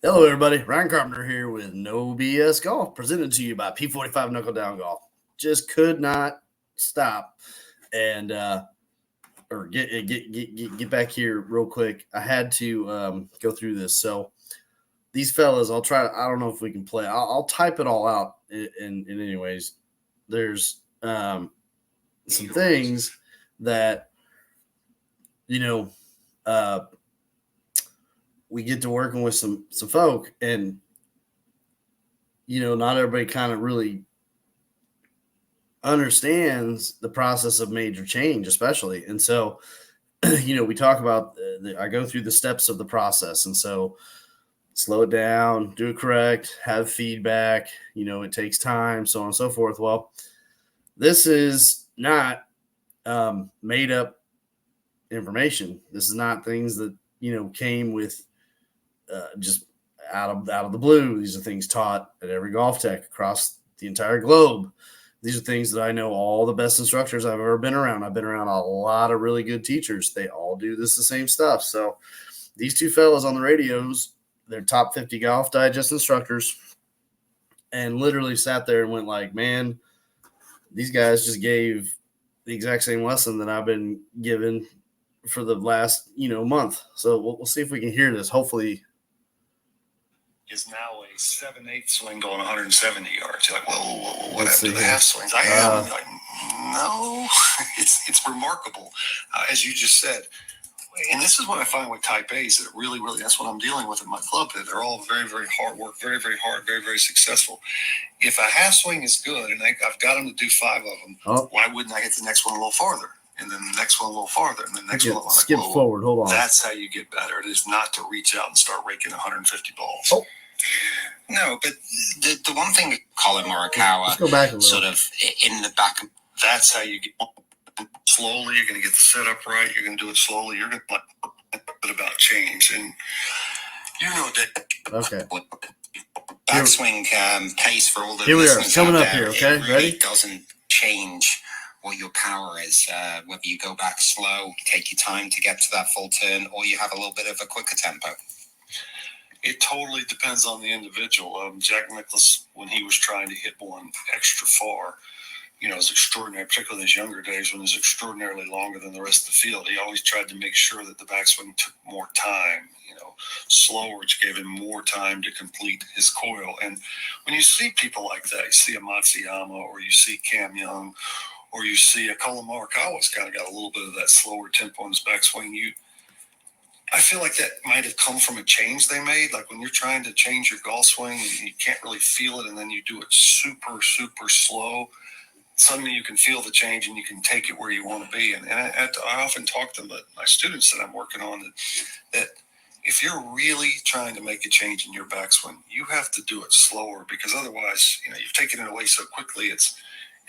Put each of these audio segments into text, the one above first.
Hello, everybody. Ryan Carpenter here with No BS Golf, presented to you by P45 Knuckle Down Golf. Just could not stop and or get back here real quick. I had to go through this. So these fellas, I'll try. I don't know if we can play. I'll type it all out in anyways. There's some things that you know. We get to working with some folk, and not everybody kind of really understands the process of major change, especially. And so, we talk about I go through the steps of the process, and so slow it down, do it correct, have feedback. It takes time, so on and so forth. Well, this is not made up information. This is not things that came with just out of the blue. These are things taught at every golf tech across the entire globe. These are things that I know all the best instructors I've ever been around. I've been around a lot of really good teachers. They all do the same stuff. So these two fellas on the radios, they're top 50 Golf Digest instructors, and literally sat there and went like, man, these guys just gave the exact same lesson that I've been given for the last, month. So we'll see if we can hear this. Hopefully. Is now a 7/8 swing going 170 yards. You're like, whoa, what happened to the half swings? I am. Like, no, it's remarkable. As you just said, and this is what I find with Type A's, that really, that's what I'm dealing with in my club. They're all very, very hard work, very, very hard, very, very successful. If a half swing is good, and I've got them to do 5 of them, why wouldn't I hit the next one a little farther? And then the next one a little farther, and then the next one a little skip forward. Hold on. That's how you get better. It is not to reach out and start raking 150 balls. Oh. No, but the one thing that Colin Morikawa sort of in the back, that's how you get slowly. You're going to get the setup right. You're going to do it slowly. You're going to bit about change, and that. Okay. Backswing pace for all the here we are coming up here. Okay, really ready? Doesn't change what your power is. Whether you go back slow, take your time to get to that full turn, or you have a little bit of a quicker tempo. It totally depends on the individual. Jack Nicklaus, when he was trying to hit one extra far, is extraordinary, particularly in his younger days when he was extraordinarily longer than the rest of the field. He always tried to make sure that the backswing took more time, slower, which gave him more time to complete his coil. And when you see people like that, you see a Matsuyama, or you see Cam Young, or you see a Colin Morikawa's kind of got a little bit of that slower tempo in his backswing. I feel like that might have come from a change they made. Like when you're trying to change your golf swing and you can't really feel it, and then you do it super, super slow, suddenly you can feel the change and you can take it where you want to be. And I often talk to my students that I'm working on that if you're really trying to make a change in your backswing, you have to do it slower, because otherwise, you've taken it away so quickly, it's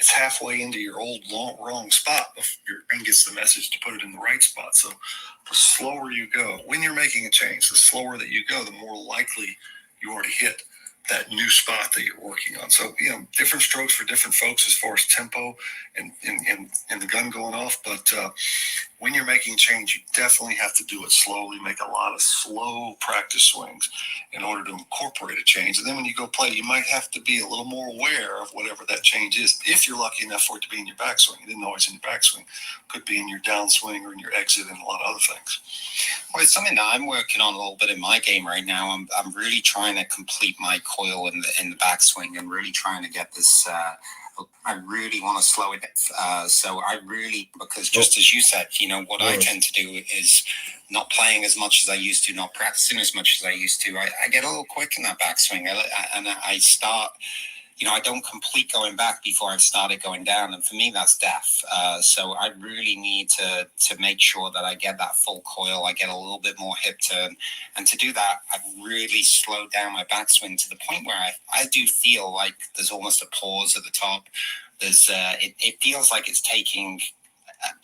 halfway into your old wrong spot before your brain gets the message to put it in the right spot. So the slower you go, when you're making a change, the slower that you go, the more likely you are to hit that new spot that you're working on. So, different strokes for different folks as far as tempo and the gun going off. But when you're making a change, you definitely have to do it slowly, make a lot of slow practice swings in order to incorporate a change. And then when you go play, you might have to be a little more aware of whatever that change is. If you're lucky enough for it to be in your backswing, it isn't always in your backswing. Could be in your downswing or in your exit and a lot of other things. Well, it's something that I'm working on a little bit in my game right now. I'm really trying to complete my coil in the backswing, and really trying to get this. I really want to slow it. Because just as you said, what I tend to do is not playing as much as I used to, not practicing as much as I used to. I get a little quick in that backswing, and I start. I don't complete going back before I've started going down. And for me, that's death. So I really need to make sure that I get that full coil. I get a little bit more hip turn. And to do that, I've really slowed down my backswing to the point where I do feel like there's almost a pause at the top. There's it feels like it's taking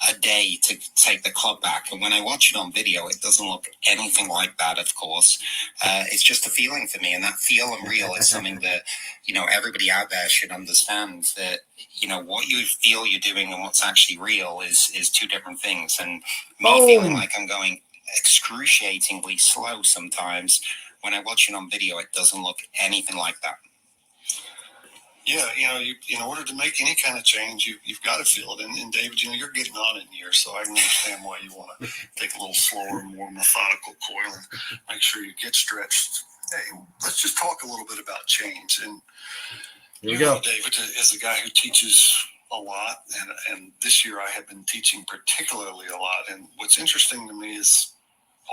a day to take the club back. And when I watch it on video, it doesn't look anything like that, of course. It's just a feeling for me. And that feel and real is something that, everybody out there should understand, that, what you feel you're doing and what's actually real is two different things. And me feeling like I'm going excruciatingly slow sometimes when I watch it on video, it doesn't look anything like that. Yeah, in order to make any kind of change, you've got to feel it. And David, you're getting on in here, so I can understand why you want to take a little slower, more methodical coil and make sure you get stretched. Hey, let's just talk a little bit about change. And Here we go. David is a guy who teaches a lot, and this year I have been teaching particularly a lot. And what's interesting to me is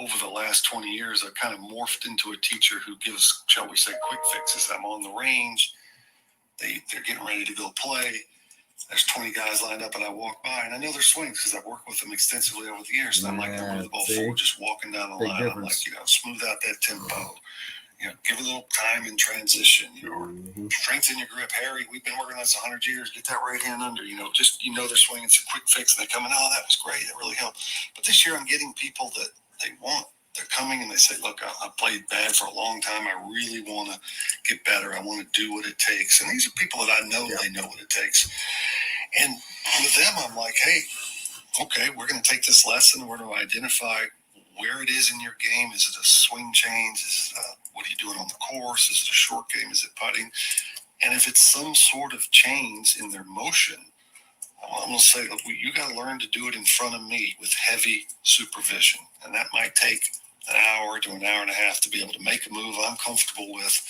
over the last 20 years, I've kind of morphed into a teacher who gives, shall we say, quick fixes. I'm on the range. They're getting ready to go play. There's 20 guys lined up, and I walk by, and I know their swings because I've worked with them extensively over the years. And I'm like, they're the ball forward, just walking down the Big line. difference. I'm like, smooth out that tempo. Give a little time in transition. Strengthen your grip. Harry, we've been working on this 100 years. Get that right hand under. They're swinging. It's a quick fix, and they come in. Oh, that was great. That really helped. But this year, I'm getting people that they want. They're coming and they say, look, I played bad for a long time. I really want to get better. I want to do what it takes. And these are people that I know they know what it takes. And with them, I'm like, hey, okay, we're going to take this lesson. We're going to identify where it is in your game. Is it a swing change? Is it what are you doing on the course? Is it a short game? Is it putting? And if it's some sort of change in their motion, I'm going to say, look, you got to learn to do it in front of me with heavy supervision. And that might take an hour to an hour and a half to be able to make a move I'm comfortable with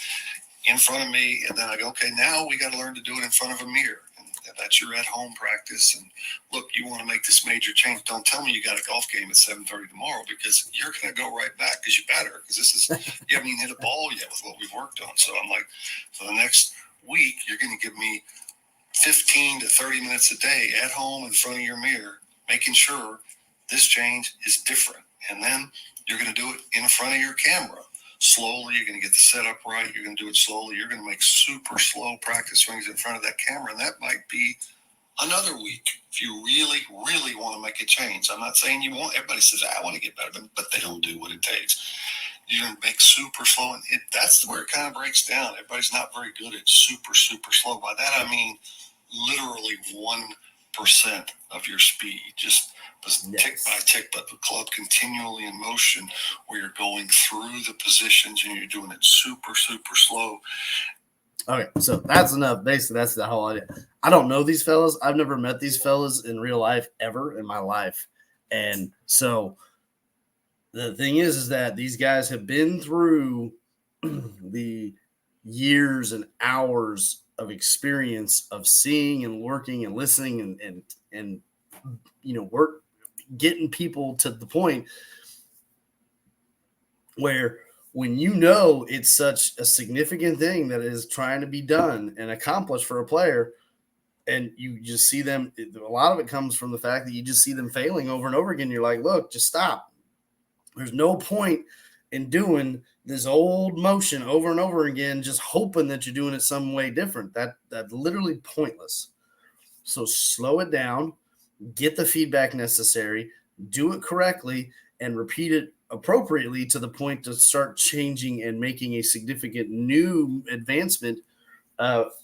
in front of me. And then I go, okay, now we got to learn to do it in front of a mirror. And that's your at-home practice. And look, you want to make this major change. Don't tell me you got a golf game at 7:30 tomorrow, because you're going to go right back because you better. Because you haven't even hit a ball yet with what we've worked on. So I'm like, for the next week, you're going to give me 15 to 30 minutes a day at home in front of your mirror, making sure this change is different. And then you're going to do it in front of your camera. Slowly, you're going to get the setup right. You're going to do it slowly. You're going to make super slow practice swings in front of that camera. And that might be another week if you really, really want to make a change. I'm not saying you won't. Everybody says, I want to get better, but they don't do what it takes. You're going to make super slow. And that's where it kind of breaks down. Everybody's not very good at super, super slow. By that, I mean literally 1% of your speed, just tick by tick, but the club continually in motion, where you're going through the positions and you're doing it super, super slow. Okay, so that's enough. Basically, that's the whole idea. I don't know these fellas. I've never met these fellas in real life ever in my life. And so the thing is that these guys have been through the years and hours of experience of seeing and working and listening and work, getting people to the point where when it's such a significant thing that is trying to be done and accomplished for a player, and you just see them, a lot of it comes from the fact that you just see them failing over and over again. You're like, look, just stop. There's no point in doing this old motion over and over again, just hoping that you're doing it some way different. That's literally pointless. So slow it down, get the feedback necessary, do it correctly, and repeat it appropriately to the point to start changing and making a significant new advancement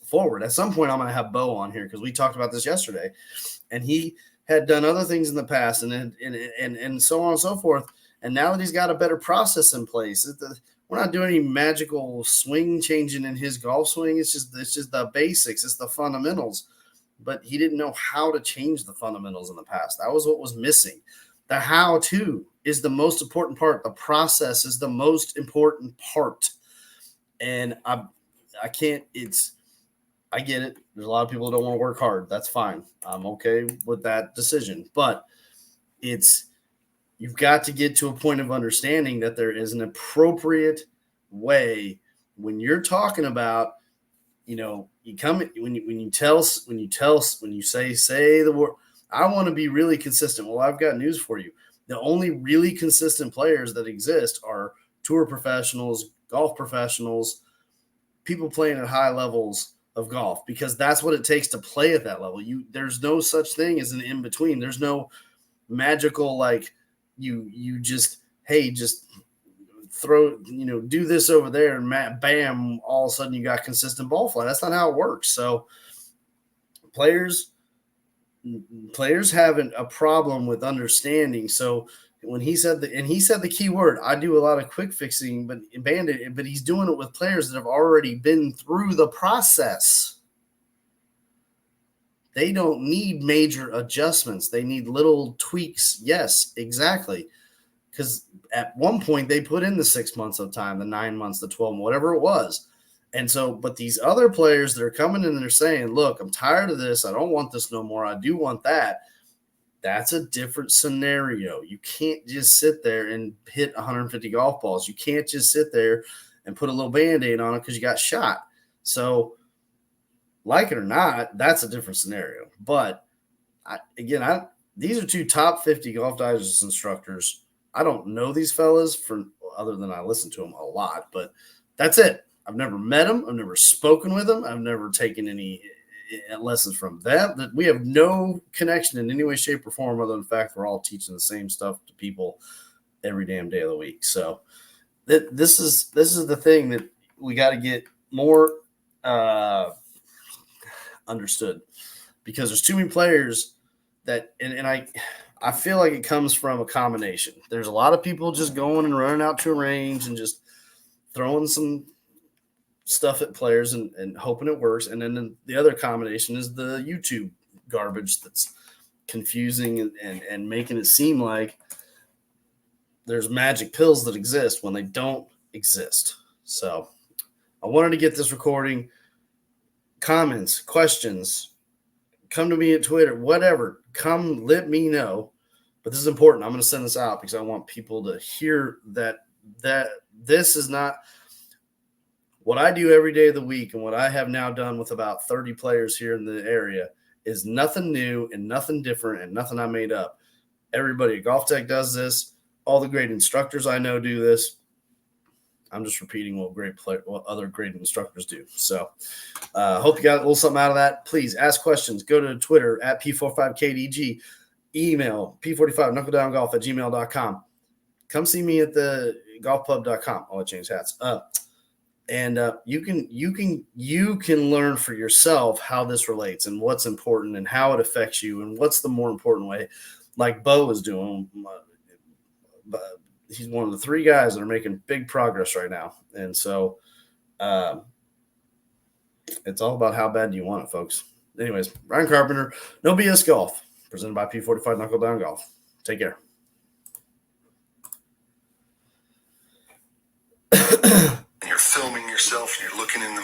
forward. At some point, I'm going to have Bo on here because we talked about this yesterday, and he had done other things in the past and so on and so forth. And now that he's got a better process in place, we're not doing any magical swing changing in his golf swing. It's just the basics. It's the fundamentals. But he didn't know how to change the fundamentals in the past. That was what was missing. The how-to is the most important part. The process is the most important part. And I get it. There's a lot of people who don't want to work hard. That's fine. I'm okay with that decision. But you've got to get to a point of understanding that there is an appropriate way when you're talking about, you come when you say the word, I want to be really consistent. Well, I've got news for you. The only really consistent players that exist are tour professionals, golf professionals, people playing at high levels of golf, because that's what it takes to play at that level. There's no such thing as an in-between. There's no magical, like you just throw, do this over there and bam, all of a sudden you got consistent ball flight. That's not how it works. So players have a problem with understanding. So when he said the key word, I do a lot of quick fixing, but he's doing it with players that have already been through the process. They don't need major adjustments. They need little tweaks. Yes, exactly. Because at one point they put in the 6 months of time, the 9 months, the 12, whatever it was. And so, but these other players that are coming in and they're saying, look, I'm tired of this. I don't want this no more. I do want that. That's a different scenario. You can't just sit there and hit 150 golf balls. You can't just sit there and put a little Band-Aid on it because you got shot. So, like it or not, that's a different scenario. But, these are two top 50 Golf Digest instructors. I don't know these fellas other than I listen to them a lot, but that's it. I've never met them. I've never spoken with them. I've never taken any lessons from them. We have no connection in any way, shape, or form other than the fact we're all teaching the same stuff to people every damn day of the week. So this is the thing that we got to get more understood, because there's too many players that and I feel like it comes from a combination. There's a lot of people just going and running out to a range and just throwing some stuff at players and hoping it works. And then the other combination is the YouTube garbage that's confusing and making it seem like there's magic pills that exist when they don't exist. So I wanted to get this recording. Comments, questions, come to me at Twitter, whatever. Come let me know. But this is important. I'm going to send this out because I want people to hear that this is not what I do every day of the week, and what I have now done with about 30 players here in the area is nothing new and nothing different and nothing I made up. Everybody at Golf Tech does this. All the great instructors I know do this. I'm just repeating what other great instructors do. So hope you got a little something out of that. Please ask questions. Go to Twitter at P45KDG. Email P45knuckledowngolf@gmail.com. Come see me at the golfpub.com. Oh, I changed hats. And you can learn for yourself how this relates and what's important and how it affects you and what's the more important way. Like Bo is doing. He's one of the 3 guys that are making big progress right now. And so it's all about how bad do you want it, folks. Anyways, Ryan Carpenter, No BS Golf, presented by P45 Knuckle Down Golf. Take care. You're filming yourself and you're looking in the